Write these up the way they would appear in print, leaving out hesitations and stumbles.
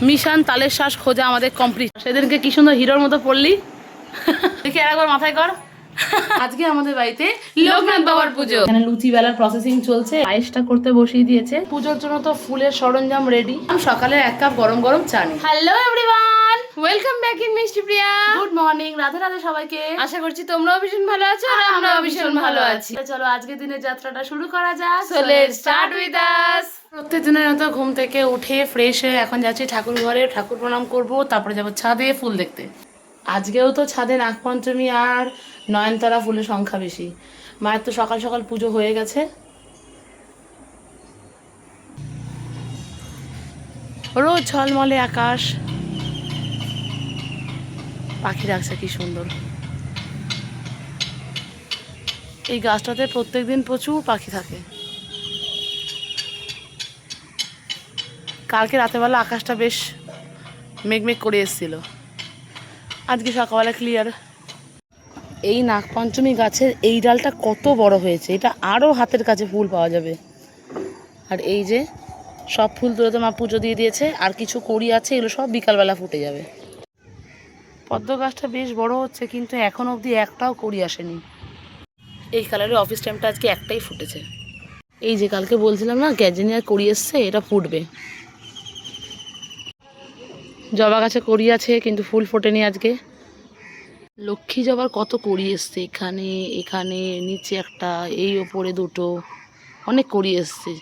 Mission তালের শ্বাস খোঁজা আমাদের কমপ্লিট। সেদিনকে কি সুন্দর হিরোর মতো পড়লি। দেখি আরেকবার মাথায় কর। আজকে আমাদের বাড়িতে লোকনাথ বাবার পুজো। এখানে লুচি বেলার প্রসেসিং চলছে, পায়েসটা করতে বসিয়ে দিয়েছে। পুজোর জন্য তো ফুলের সরঞ্জাম রেডি। সকালে 1 কাপ গরম গরম চা নি। Hello everyone, welcome back in মিষ্টি প্রিয়া। গুড মর্নিং, রাধে রাধে সবাইকে। আশা করছি তোমরাও ভীষণ ভালো আছো আর আমরাও ভীষণ ভালো আছি। চলো আজকের দিনের যাত্রাটা শুরু করা যাক। So let's start with us. প্রত্যেক দিনের মতো ঘুম থেকে উঠে ফ্রেশ হয়ে এখন যাচ্ছি ঠাকুর ঘরে, ঠাকুর প্রণাম করব, তারপরে যাবো ছাদে ফুল দেখতে। আজকেও তো ছাদে নাগপঞ্চমী আর নয়নতারা ফুলের সংখ্যা বেশি। মায়ের তো সকাল সকাল পুজো হয়ে গেছে। রোজ ঝলমলে আকাশ, পাখি ডাকছে কি সুন্দর। এই গাছটাতে প্রত্যেকদিন প্রচুর পাখি থাকে। কালকে রাতেরবেলা আকাশটা বেশ মেঘমেঘ করে এসেছিল, আজকে সকালবেলা ক্লিয়ার। এই নাগপঞ্চমী গাছের এই ডালটা কত বড় হয়েছে, এটা আরও হাতের কাছে ফুল পাওয়া যাবে। আর এই যে সব ফুল তুলে তো মা পুজো দিয়ে দিয়েছে, আর কিছু কড়ি আছে, এগুলো সব বিকালবেলা ফুটে যাবে। পদ্ম গাছটা বেশ বড় হচ্ছে, কিন্তু এখন অবধি একটাও কড়ি আসেনি। এই কালারের অফিস টাইমটা আজকে একটাই ফুটেছে। এই যে কালকে বলছিলাম না গ্যাজেনিয়ার কড়ি এসছে, এটা ফুটবে। জবা গাছে কড়ি আছে কিন্তু ফুল ফোটেনি আজকে। লক্ষ্মী জবার কত কড়ি এসছে, এখানে এখানে নিচে একটা, এই ওপরে দুটো, অনেক কড়ি এসছে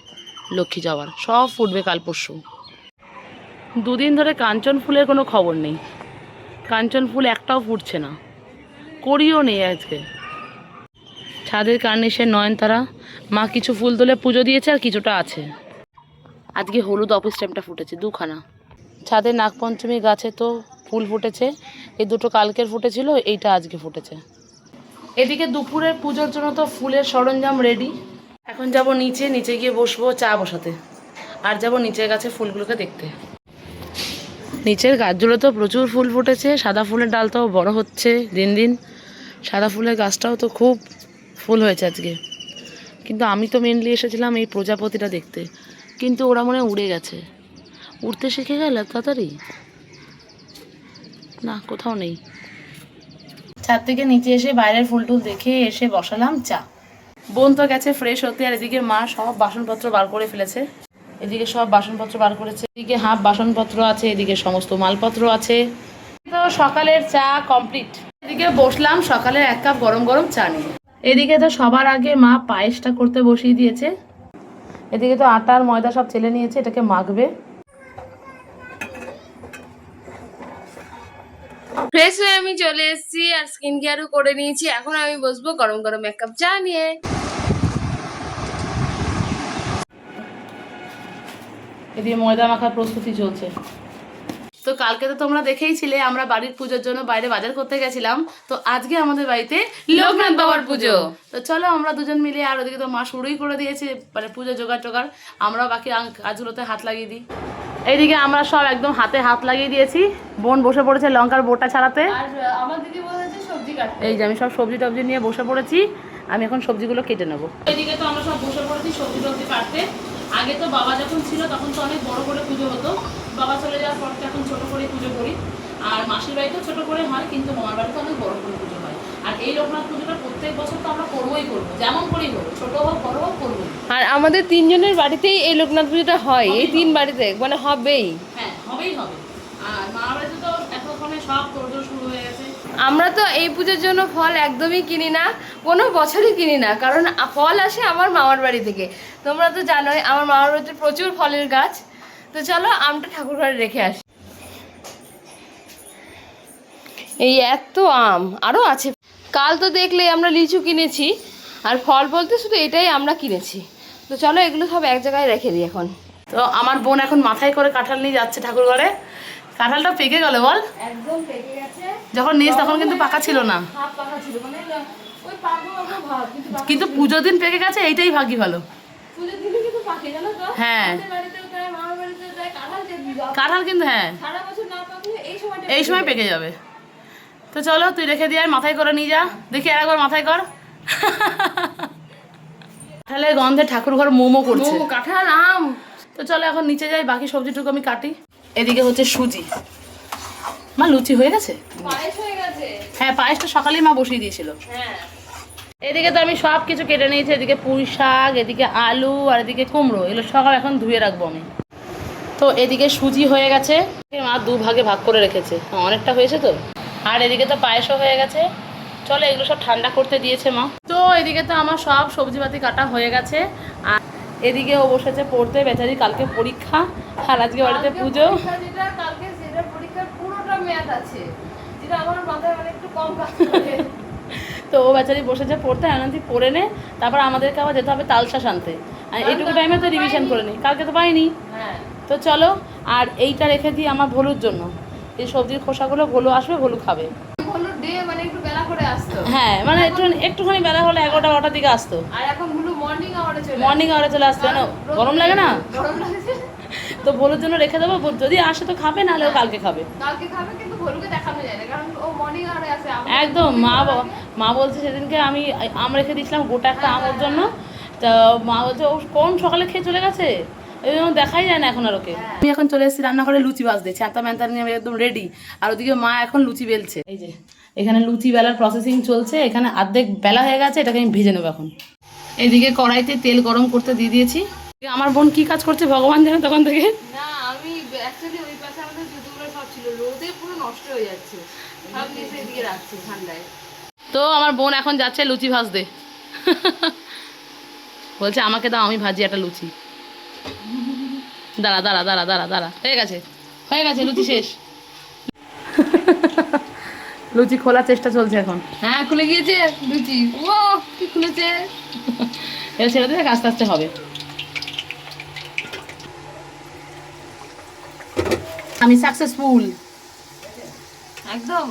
লক্ষ্মী জবার। সব ফুটবে কাল পরশু। দুদিন ধরে কাঞ্চন ফুলের কোনো খবর নেই, কাঞ্চন ফুল একটাও ফুটছে না, কড়িও নেই আজকে। ছাদের কার্নিশে নয়নতারা, মা কিছু ফুল তুলে পুজো দিয়েছে আর কিছুটা আছে। আজকে হলুদ অফিস টাইমটা ফুটেছে দুখানা। ছাদের নাগপঞ্চমী গাছে তো ফুল ফুটেছে, এই দুটো কালকের ফুটেছিল, এইটা আজকে ফুটেছে। এদিকে দুপুরের পুজোর জন্য তো ফুলের সরঞ্জাম রেডি। এখন যাব নিচে, নিচে গিয়ে বসবো চা বসাতে, আর যাব নিচের গাছে ফুলগুলোকে দেখতে। নিচের গাছগুলো তো প্রচুর ফুল ফুটেছে, সাদা ফুলের ডালটাও বড় হচ্ছে দিন দিন। সাদা ফুলের গাছটাও তো খুব ফুল হয়েছে আজকে। কিন্তু আমি তো মেনলি এসেছিলাম এই প্রজাপতিটা দেখতে, কিন্তু ওরা মনে হয় উড়ে গেছে। উড়তে শিখে গেল তাড়াতাড়ি, না কোথাও নেই। ছাদ থেকে নিচে এসে বাইরের ফুল টুল দেখে এসে বসালাম চা। বোন তো গেছে ফ্রেশ হতে, আর এদিকে মা সব বাসনপত্র বার করে ফেলেছে। এদিকে সব বাসনপত্র বার করেছে, এদিকে হাফ বাসনপত্র আছে, এদিকে সমস্ত মালপত্র আছে। তো সকালের চা কমপ্লিট। এদিকে বসলাম সকালের 1 কাপ গরম গরম চা নিয়ে। এদিকে তো সবার আগে মা পায়েসটা করতে বসিয়ে দিয়েছে। এদিকে তো আটা আর ময়দা সব চেলে নিয়েছে, এটাকে মাখবে। ফ্রেশ হয়ে আমি চলে এসেছি আর স্কিন কেয়ারও করে নিয়েছি। এখন আমি বসবো গরম গরম 1 কাপ চা নিয়ে। এদিকে ময়দা মাখার প্রস্তুতি চলছে। তো কালকে তো তোমরা দেখেইছিলে আমরা বাড়ির পুজোর জন্য বাইরে বাজার করতে গেছিলাম। তো আজকে আমাদের বাড়িতে লোকনাথ বাবার পুজো। তো চলো আমরা দুজন মিলে, আর ওদিকে তো মা শুরুই করে দিয়েছে মানে পুজো জোগাড় টোগাড়, আমরাও বাকি কাজগুলোতে হাত লাগিয়ে দিই। এইদিকে আমরা সব একদম হাতে হাত লাগিয়ে দিয়েছি। বোন বসে পড়েছে লঙ্কার বোটা ছাড়াতে, আর আমার দিদি বলেছে সবজি কাটতে। এই যে আমি সব সবজি টবজি নিয়ে বসে পড়েছি। আমি এখন সবজিগুলো কেটে নেবো। এদিকে তো আমরা সব বসে পড়েছি সবজি টবজি কাটতে। আগে তো বাবা যখন ছিল তখন তো অনেক বড় করে পুজো হতো, বাবা চলে যাওয়ার পর তো এখন ছোট করে পুজো করি। আর মাসির বাড়িতেও ছোট করে হয়, কিন্তু মামার বাড়িতে অনেক বড় করে পুজো হয়। আর এই লোকনাথ পুজোটা প্রত্যেক বছর তো আমরা করবোই করবো, যেমন করেই হোক, ছোট হোক বড় হোক করবোই। আর আমাদের 3 জনের বাড়িতেই এই লোকনাথ পুজোটা হয়, এই 3 বাড়িতে মানে হবেই। হ্যাঁ হবেই হবে। আর মামার বাড়িতে তো এতক্ষণে সব তোড়জোড় শুরু হয়ে গেছে। আমরা তো এই পুজোর জন্য ফল একদমই কিনি না, কোনো বছরই কিনি না, কারণ ফল আসে আমার মামার বাড়ি থেকে। তোমরা তো জানোই আমার মামার বাড়িতে প্রচুর ফলের গাছ। তো চলো আমটা ঠাকুর ঘরে রেখে আসি। এই এত আম আরও আছে। কাল তো দেখলে আমরা লিচু কিনেছি, আর ফল বলতে শুধু এটাই আমরা কিনেছি। তো চলো এগুলো সব এক জায়গায় রেখে দিই এখন। তো আমার বোন এখন মাথায় করে কাঁঠাল নিয়ে যাচ্ছে ঠাকুর ঘরে। কাঁঠালটা পেকে গেল বল, একদম পেকে গেছে। যখন নিস তখন কিন্তু পাকা ছিল না, হাফ পাকা ছিল, মানে ওই পাকা পাকা ভাব, কিন্তু পুজোর দিন পেকে গেছে, এইটাই ভাগ্যি ভালো। পুজোর দিনে কিন্তু পাকে, জানো তো? হ্যাঁ আমাদের বাড়িতেও তাই, মামার বাড়িতেও তাই। কাঁঠাল কিন্তু হ্যাঁ সারা বছর না পাকলে এই সময় পেকে যাবে। তো চলো তুই রেখে দিয়ে মাথায় করে নিয়ে যা, দেখি আরেকবার মাথায় কর। তাহলে গন্ধে ঠাকুর ঘর মোমো করছে। কাঁঠাল আম। তো চলো এখন নিচে যাই, বাকি সবজিটুকু আমি কাটি। এদিকে হচ্ছে সুজি। মা লুচি হয়ে গেছে? পায়েস হয়ে গেছে। হ্যাঁ, পায়েসটা সকালেই মা বসিয়ে দিয়েছিল। হ্যাঁ, এদিকে তো আমি সব কিছু কেটে নিয়েছি, এদিকে পুঁই শাক, এদিকে আলু, আর এদিকে কুমড়ো, এগুলো সকাল এখন ধুয়ে রাখবো আমি। তো এদিকে সুজি হয়ে গেছে, মা 2 ভাগে ভাগ করে রেখেছে, অনেকটা হয়েছে তো। আর এদিকে তো পায়েসও হয়ে গেছে। চলো এগুলো সব ঠান্ডা করতে দিয়েছে মা। তো এদিকে তো আমার সব সবজিপাতি কাটা হয়ে গেছে। আর এদিকে ও বসেছে পড়তে, বেচারি কালকে পরীক্ষা, আর আজকে বাড়িতে পুজো। কালকে যেটা পরীক্ষার পুরোটা ম্যাথ আছে, যেটা আমার মাথায় মানে একটু কম কাজ করে। তো ও বেচারি বসেছে পড়তে, আনন্দি পড়ে নে, তারপর আমাদেরকে আবার যেতে হবে তালশাঁস আনতে। আর এইটুকু টাইমে তো রিভিশন করে নিই, কালকে তো পাইনি। হ্যাঁ, তো চলো, আর এইটা রেখে দিই আমার ভলুর জন্য। এই সবজির খোসাগুলো ভলু আসবে, ভলু খাবে। হলো ডে মানে একটু বেলা করে আসতো। হ্যাঁ, মানে একটুখানি বেলা হলে 11টা 12টার দিকে আসতো। আর এখন হলো মর্নিং আওয়ারে চলে মর্নিং আওয়ারে চলে আসতো, কেন গরম লাগে না? গরম লাগছে। তো ভলুর জন্য রেখে দেবো, যদি আসে তো খাবে, নাহলে ও কালকে খাবে। কালকে খাবে, কিন্তু ভলুকে দেখানো যায় না, কারণ ও মর্নিং আওয়ারে আসে। একদম। মা বলছে সেদিনকে আমি আম রেখে দিয়েছিলাম গোটা একটা আমের জন্য। তো মা বলছে ও কোন সকালে খেয়ে চলে গেছে, এই জন্য দেখাই যায় না এখন আর ওকে। আমি এখন চলে এসেছি রান্নাঘরে, লুচি ভাজতে, ছাতা ম্যান্তা নিয়ে আমি একদম রেডি। আর ওদিকে মা এখন লুচি বেলছে। এই যে এখানে লুচি বেলার প্রসেসিং চলছে, এখানে অর্ধেক বেলা হয়ে গেছে, এটাকে আমি ভেজে নেবো এখন। এইদিকে কড়াইতে তেল গরম করতে দিয়ে দিয়েছি। আমার বোন কি কাজ করছে ভগবান জানে তখন থেকে। না, আমি অ্যাকচুয়ালি ওই পাশে আমাদের জুতোগুলো সব ছিল, রোদে পুরো নষ্ট হয়ে যাচ্ছে, সব নিচে এদিকে রাখছি ঠান্ডায়। তো আমার বোন এখন যাচ্ছে লুচি ভাজতে, বলছে আমাকে দাও, আমি ভাজি একটা লুচি। দাঁড়া দাঁড়া দাঁড়া দাঁড়া দাঁড়া, হয়ে গেছে হয়ে গেছে, লুচি শেষ। লুচি খোলার চেষ্টা চলছে এখন। হ্যাঁ, খুলে গিয়েছে লুচি। ও কি খুলেছে! এটা ছেড়ে দেবে, আস্তে আস্তে হবে। আমি সাকসেসফুল একদম।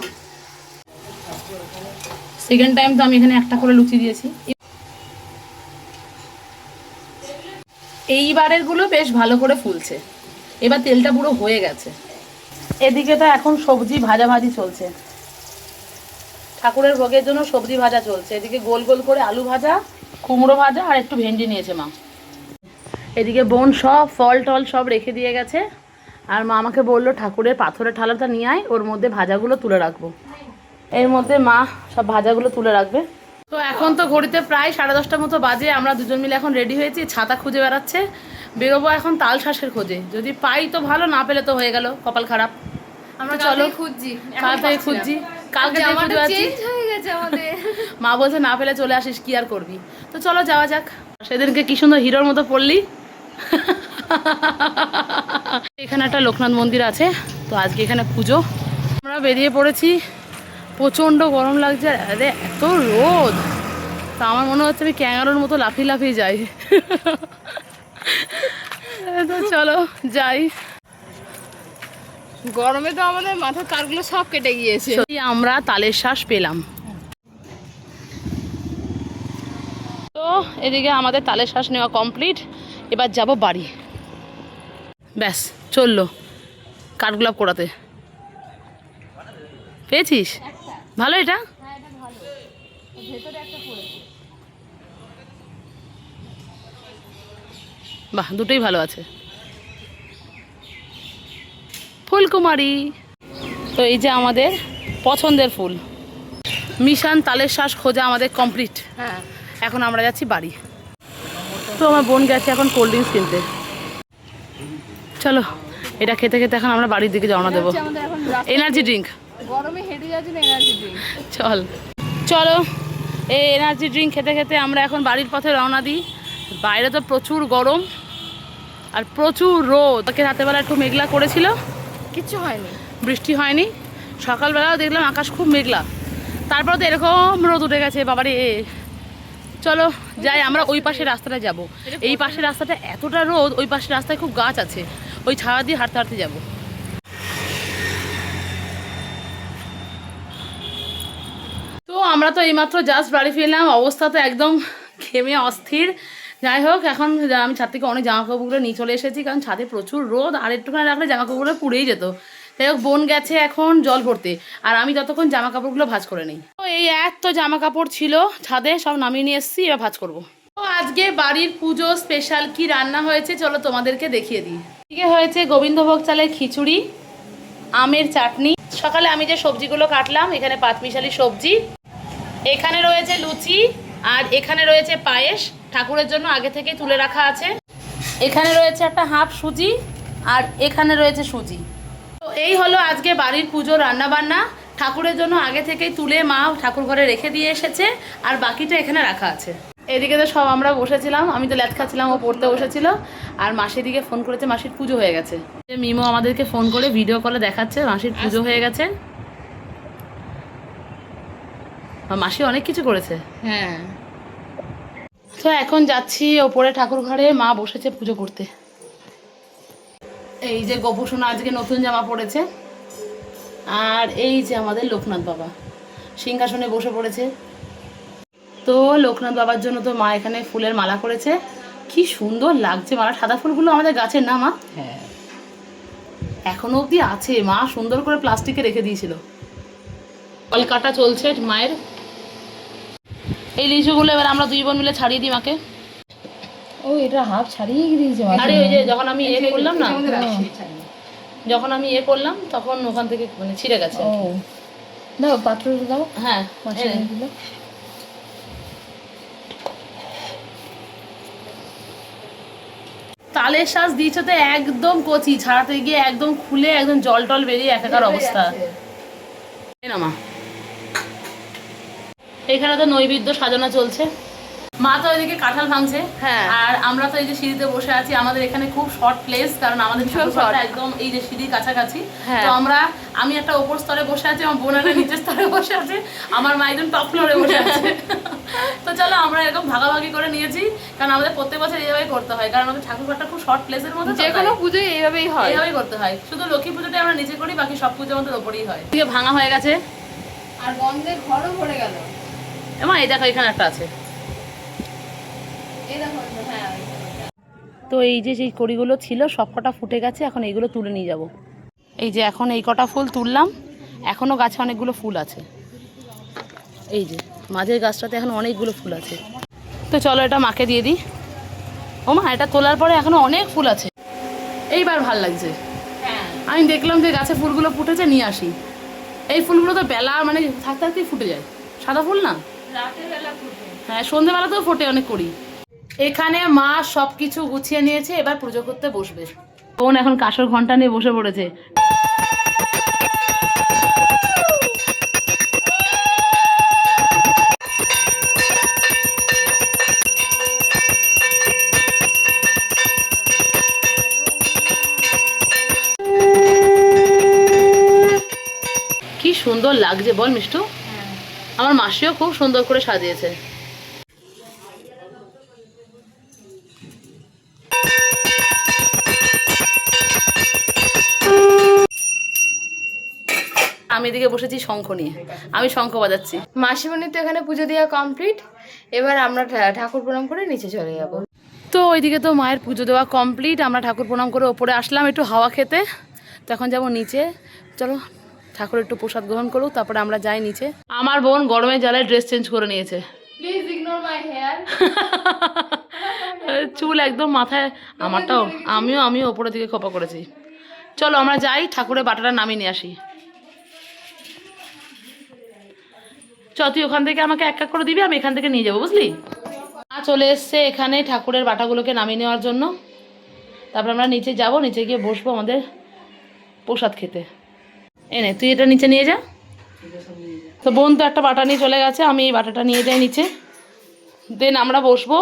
সেকেন্ড টাইম তো আমি এখানে একটা করে লুচি দিয়েছি। এইবারের গুলো বেশ ভালো করে ফুলছে, এবার তেলটা পুরো হয়ে গেছে। এদিকে তো এখন সবজি ভাজাভাজি চলছে, ঠাকুরের ভোগের জন্য সবজি ভাজা চলছে। এদিকে গোল গোল করে আলু ভাজা, কুমড়ো ভাজা, আর একটু ভেন্ডি নিয়েছে মা। এদিকে বোন সব ফল টল সব রেখে দিয়ে গেছে, আর মা আমাকে বললো ঠাকুরের পাথরের থালাটা নিয়ে আয়, ওর মধ্যে ভাজাগুলো তুলে রাখবো। এর মধ্যে মা সব ভাজাগুলো তুলে রাখবে। তো এখন তো ঘড়িতে প্রায় 10:30 মতো বাজে, আমরা দুজন মিলে এখন রেডি হয়েছি, ছাতা খুঁজে বেড়াচ্ছে, বেরোবো এখন তালশাঁসের খোঁজে। যদি পাই তো ভালো, না পেলে তো হয়ে গেল, কপাল খারাপ। আমরা চলো খুঁজছি, তাড়াতাড়ি খুঁজছি, কালকে থেকে খুঁজে পাচ্ছি। চেঞ্জ হয়ে গেছে আমাদের। মা বলছে না পেলে চলে আসিস, কি আর করবি। তো চলো যাওয়া যাক। সেদিনকে কি সুন্দর হিরোর মতো পড়লি। এখানে একটা লোকনাথ মন্দির আছে, তো আজকে এখানে পুজো। আমরা বেরিয়ে পড়েছি, প্রচণ্ড গরম লাগছে, আরে এত রোদ, তা আমার মনে হচ্ছে আমি ক্যাঙ্গারুর মতো লাফিয়ে লাফিয়ে যাই। তো চলো যাই। গরমে তো আমাদের মাথার তারগুলো সব কেটে গিয়েছে। সত্যি আমরা তালের শ্বাস পেলাম। তো এদিকে আমাদের তালের শ্বাস নেওয়া কমপ্লিট, এবার যাব বাড়ি। ব্যাস চললো কাঠগোলাপ কোড়াতে। পেয়েছিস? ভালো এটা? বাহ, দুটোই ভালো আছে। ফুলকুমারী। তো এই যে আমাদের পছন্দের ফুল, মিশন তালের শ্বাস খোঁজা আমাদের কমপ্লিট। হ্যাঁ, এখন আমরা যাচ্ছি বাড়ি। তো আমার বোন গেছে এখন কোল্ড ড্রিঙ্কস কিনতে। চলো এটা খেতে খেতে এখন আমরা বাড়ির দিকে রওনা দেবো। আমাদের এখন এনার্জি ড্রিঙ্ক, গরমে হেঁটে যাচ্ছে না, এনার্জি ড্রিঙ্ক। চলো এই এনার্জি ড্রিঙ্ক খেতে খেতে আমরা এখন বাড়ির পথে রওনা দিই। বাইরে তো প্রচুর গরম আর প্রচুর রোদ। তাকে রাতেরবেলা একটু মেঘলা করেছিল, কিচ্ছু হয়নি, বৃষ্টি হয়নি। সকালবেলাও দেখলাম আকাশ খুব মেঘলা, তারপর তো এরকম রোদ উঠে গেছে বাবারে। চলো যাই, আমরা ওই পাশের রাস্তাটা যাব। এই পাশের রাস্তাটা এতটা রোদ, ওই পাশের রাস্তায় খুব গাছ আছে, ওই ছায়া দিয়ে হাঁটতে হাঁটতে যাবো। তো আমরা তো এইমাত্র জাস্ট বাড়ি ফিরলাম, অবস্থা তো একদম ঘেমে অস্থির। যাই হোক, এখন আমি ছাদ থেকে অনেক জামাকাপড়গুলো নিয়ে চলে এসেছি, কারণ ছাদে প্রচুর রোদ, আর একটুখানি রাখলে জামাকাপড়গুলো পুড়েই যেত। যাই হোক, বোন গেছে এখন জল ভরতে, আর আমি ততক্ষণ জামাকাপড়গুলো ভাঁজ করে নিই। তো এই এত জামাকাপড় ছিল ছাদে, সব নামিয়ে নিয়ে এসেছি, এবার ভাঁজ করবো। তো তো আজকে বাড়ির পুজো স্পেশাল কি রান্না হয়েছে চলো তোমাদেরকে দেখিয়ে দিই। আজকে হয়েছে গোবিন্দভোগ চালের খিচুড়ি, আমের চাটনি। সকালে আমি যে সবজিগুলো কাটলাম, এখানে পাঁচমিশালি সবজি, এখানে রয়েছে লুচি, আর এখানে রয়েছে পায়েস, ঠাকুরের জন্য আগে থেকে তুলে রাখা আছে। এখানে রয়েছে একটা হাফ সুজি, আর এখানে রয়েছে সুজি। তো এই হলো আজকে বাড়ির পুজো রান্না বান্না। ঠাকুরের জন্য আগে থেকেই তুলে মা ঠাকুর ঘরে রেখে দিয়ে এসেছে, আর বাকিটা এখানে রাখা আছে। এদিকে তো সব আমরা বসেছিলাম, আমি তো ল্যাদ খাচ্ছিলাম, ও পড়তে বসেছিল। আর মাসির দিকে ফোন করেছে, মাসির পুজো হয়ে গেছে। মিমো আমাদেরকে ফোন করে ভিডিও কলে দেখাচ্ছে মাসির পুজো হয়ে গেছে। মাসি অনেক কিছু করেছে। হ্যাঁ, তো এখন যাচ্ছি ওপরে ঠাকুর ঘরে, মা বসেছে পুজো করতে। এই যে গোপুসোনা আজকে নতুন জামা পড়েছে, আর এই যে আমাদের লোকনাথ বাবা সিংহাসনে বসে পড়েছে। তো লোকনাথ বাবার জন্য তো মা এখানে ফুলের মালা করেছে, কি সুন্দর লাগছে মালা। সাদা ফুলগুলো আমাদের গাছের না মা? হ্যাঁ, এখনো অবধি আছে, মা সুন্দর করে প্লাস্টিকে রেখে দিয়েছিল। ফল কাটা চলছে মায়ের। এই লিচুগুলো এবার আমরা দুই বোন মিলে ছাড়িয়ে দিই মাকে। ও এটা হাফ ছাড়িয়ে দিয়েছে। আরে ওই যে যখন আমি করলাম না, যখন আমি করলাম তখন ওখান থেকে মানে ছিঁড়ে গেছে। ও দাও, পাত্র দাও। হ্যাঁ, তালের শ্বাস দিয়েছে তো একদম কচি, ছাড়াতে গিয়ে একদম খুলে একদম জল টল বেরিয়ে একাকার অবস্থা। না মা, এখানে তো নৈবেদ্য সাজানো চলছে। মা তো ওইদিকে কাঁঠাল ভাঙছে, হ্যাঁ। আর আমরা তো এই যে সিঁড়িতে বসে আছি। আমাদের এখানে খুব শর্ট প্লেস, কারণ আমাদের ঠাকুরঘরটা একদম এই যে সিঁড়ির কাছাকাছি। হ্যাঁ। তো আমি একটা ওপর স্তরে বসে আছি, আমার বোন একটা নিচের স্তরে বসে আছে, আমার মা একদম টপ ফ্লোরে বসে আছে। তো চলো আমরা এরকম ভাগাভাগি করে নিয়েছি, কারণ আমাদের প্রত্যেক বছর এইভাবেই করতে হয়, কারণ আমাদের ঠাকুরঘরটা খুব শর্ট প্লেসের মধ্যে। যে কোনো পুজোয় এইভাবেই হয়, এইভাবেই করতে হয়। শুধু লক্ষ্মী পুজোটা আমরা নিচে করি, বাকি সব পুজো আমাদের ওপরেই হয়। এদিকে ভাঙা হয়ে গেছে, আর গন্ধে ঘরও ভরে গেল। এমা এই দেখো এখানে একটা আছে। তো এই যে যেই কড়িগুলো ছিল সব কটা ফুটে গেছে, এখন এইগুলো তুলে নিয়ে যাব। এই যে এখন এই কটা ফুল তুললাম, এখনও গাছে অনেকগুলো ফুল আছে। এই যে মাঝের গাছটাতে এখন অনেকগুলো ফুল আছে। তো চলো এটা মাকে দিয়ে দিই। ও মা, এটা তোলার পরে এখনো অনেক ফুল আছে, এইবার ভাল লাগছে। আমি দেখলাম যে গাছে ফুলগুলো ফুটেছে, নিয়ে আসি। এই ফুলগুলো তো বেলা মানে থাকতে থাকতেই ফুটে যায়, সাদা ফুল না? হ্যাঁ, সন্ধ্যেবেলাতেও ফোটে অনেক করি। এখানে মা সব কিছু গুছিয়ে নিয়েছে, এবার পুজো করতে বসবে। বোন এখন কাঁসর ঘন্টা নিয়ে বসে পড়েছে। কি সুন্দর লাগছে বল মিষ্টু? আমার মাসিও খুব সুন্দর করে সাজিয়েছে। আমি এদিকে বসেছি শঙ্খ নিয়ে, আমি শঙ্খ বাজাচ্ছি। মাসিমণি তো এখানে পুজো দেওয়া কমপ্লিট, এবার আমরা ঠাকুর প্রণাম করে নিচে চলে যাব। তো ওইদিকে তো মায়ের পুজো দেওয়া কমপ্লিট, আমরা ঠাকুর প্রণাম করে ওপরে আসলাম একটু হাওয়া খেতে। তখন যাবো নিচে, চলো ঠাকুর একটু প্রসাদ গ্রহণ করুক, তারপরে আমরা যাই নিচে। আমার বোন গরমে জ্বালায় ড্রেস চেঞ্জ করে নিয়েছে। Please ignore my hair. চুল একদম মাথায় আমারটাও, আমিও ওপরের দিকে খোপা করেছি। চলো আমরা যাই, ঠাকুরের বাটাটা নামিয়ে নিয়ে আসি। তুই ওখান থেকে আমাকে এক এক করে দিবি, আমি এখান থেকে নিয়ে যাবো, বুঝলি? চলে এসছে এখানে ঠাকুরের বাটাগুলোকে নামিয়ে নেওয়ার জন্য। তারপর আমরা নিচে যাব, নিচে গিয়ে বসবো আমাদের প্রসাদ খেতে। এনে তুই এটা নিচে নিয়ে যা। তো বোন তো একটা বাটা নিয়ে চলে গেছে, আমি এই বাটাটা নিয়ে যাই নিচে, দেন আমরা বসবো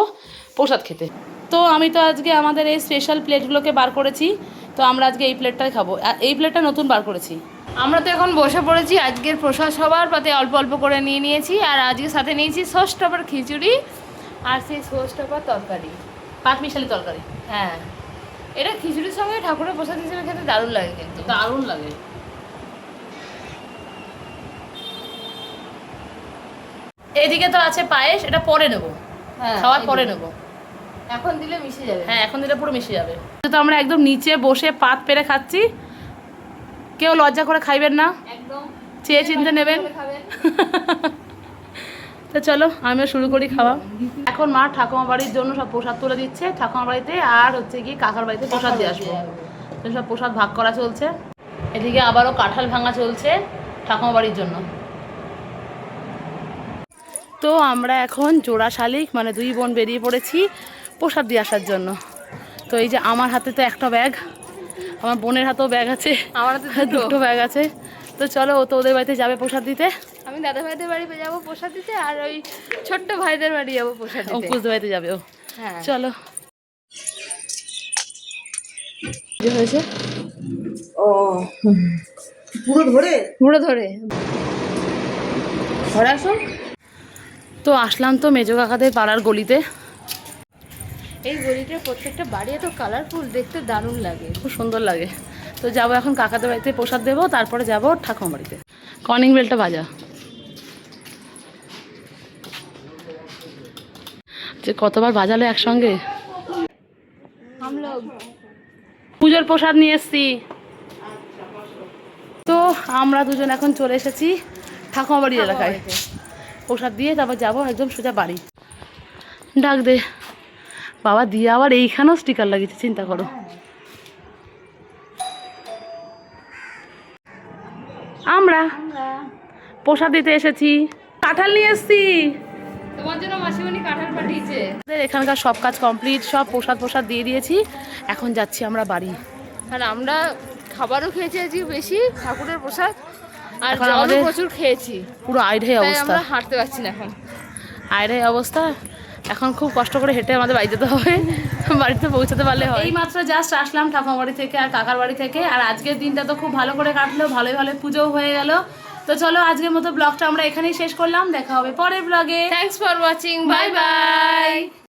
প্রসাদ খেতে। তো আমি তো আজকে আমাদের এই স্পেশাল প্লেটগুলোকে বার করেছি, তো আমরা আজকে এই প্লেটটাই খাবো। এই প্লেটটা নতুন বার করেছি। আমরা তো এখন বসে পড়েছি, আজকের প্রসাদ সবার পাতে অল্প অল্প করে নিয়ে নিয়েছি। আর আজকে সাথে নিয়েছি ষষ্ঠবার খিচুড়ি, আর সেই ষষ্ঠবার তরকারি, পাঁচমিশালি তরকারি। হ্যাঁ, এটা খিচুড়ির সঙ্গে ঠাকুরের প্রসাদ হিসেবে খেতে দারুণ লাগে, কিন্তু দারুণ লাগে। এদিকে তো আছে পায়েস, এটা পরে নেবো, খাওয়ার পরে নেবো। এখন দিলে মিশে যাবে। হ্যাঁ, এখন দিলে পুরো মিশে যাবে। তো আমরা একদম নিচে বসে পাত পেরে খাচ্ছি, কেউ লজ্জা করে খাইবেন না, একদম চেয়ে চিনতে নেবেন। তো চলো আমিও শুরু করি খাওয়া। এখন মা ঠাকুমা বাড়ির জন্য সব প্রসাদ তুলে দিচ্ছে ঠাকুমা বাড়িতে, আর হচ্ছে কি কাকার বাড়িতে প্রসাদ দিয়ে আসবো। তো সব প্রসাদ ভাগ করা চলছে। এদিকে আবারও কাঁঠাল ভাঙা চলছে ঠাকুমা বাড়ির জন্য। তো আমরা এখন জোড়া শালিক মানে 2 বোন বেরিয়ে পড়েছি প্রসাদ দিয়ে আসার জন্য। তো এই যে আমার হাতে তো একটা ব্যাগ, আমার বোনের হাতেও ব্যাগ আছে, আমার হাতে দুটো ব্যাগ আছে। তো চলো ও তো ওদের বাড়িতে যাবে প্রসাদ দিতে, আমি দাদা ভাইদের বাড়ি যাবো প্রসাদ দিতে, আর ওই ছোট্ট ভাইদের বাড়ি যাবো প্রসাদ দিতে। অঙ্কুশদের বাড়িতে যাবে ও। হ্যাঁ চলো। কি হয়েছে? ও পুরো ধরে পুরো ধরে ঘরে আসো। তো আসলাম তো মেজো কাকাদের পাড়ার গলিতে। এই গলিটার প্রত্যেকটা বাড়ি এত কালারফুল, দেখতে দারুণ লাগে, খুব সুন্দর লাগে। তো যাবো এখন কাকাদের বাড়িতে প্রসাদ দেবো, তারপরে যাবো ঠাকুমা বাড়িতে। কর্নিং বেলটা বাজা, যে কতবার বাজালো একসঙ্গে। পুজোর প্রসাদ নিয়ে এসছি। তো আমরা দুজন এখন চলে এসেছি ঠাকুমা বাড়ির এলাকায়। প্রসাদ দিয়ে তারপর যাবো একদম সোজা বাড়ি। ডাক দে বাবা, দিয়ে আবার এইখানেও স্টিকার লাগিয়েছে, চিন্তা করো। আমরা প্রসাদ দিতে এসেছি, কাঁঠাল নিয়ে এসছি। তোমার জন্য মাসিমণি কাঁঠাল পাঠিয়েছে। আমাদের এখানকার সব কাজ কমপ্লিট, সব প্রসাদ দিয়ে দিয়েছি। এখন যাচ্ছি আমরা বাড়ি। আর আমরা খাবারও খেয়েছি আজকে বেশি, ঠাকুরের প্রসাদ, আর এখন জলও আমাদের প্রচুর খেয়েছি, পুরো আইঢাই তাই অবস্থা, আমরা হাঁটতে পারছি না এখন। আইঢাই অবস্থা। এখন খুব কষ্ট করে হেঁটে আমাদের বাড়ি যেতে হবে, বাড়িতে পৌঁছাতে পারলে হয়। এই মাত্র জাস্ট আসলাম ঠাকুমা বাড়ি থেকে আর কাকার বাড়ি থেকে। আর আজকের দিনটা তো খুব ভালো করে কাটলো, ভালোই ভালো পুজোও হয়ে গেল। তো চলো আজকের মতো ব্লগটা আমরা এখানেই শেষ করলাম, দেখা হবে পরের ব্লগে। Thanks for watching, bye bye.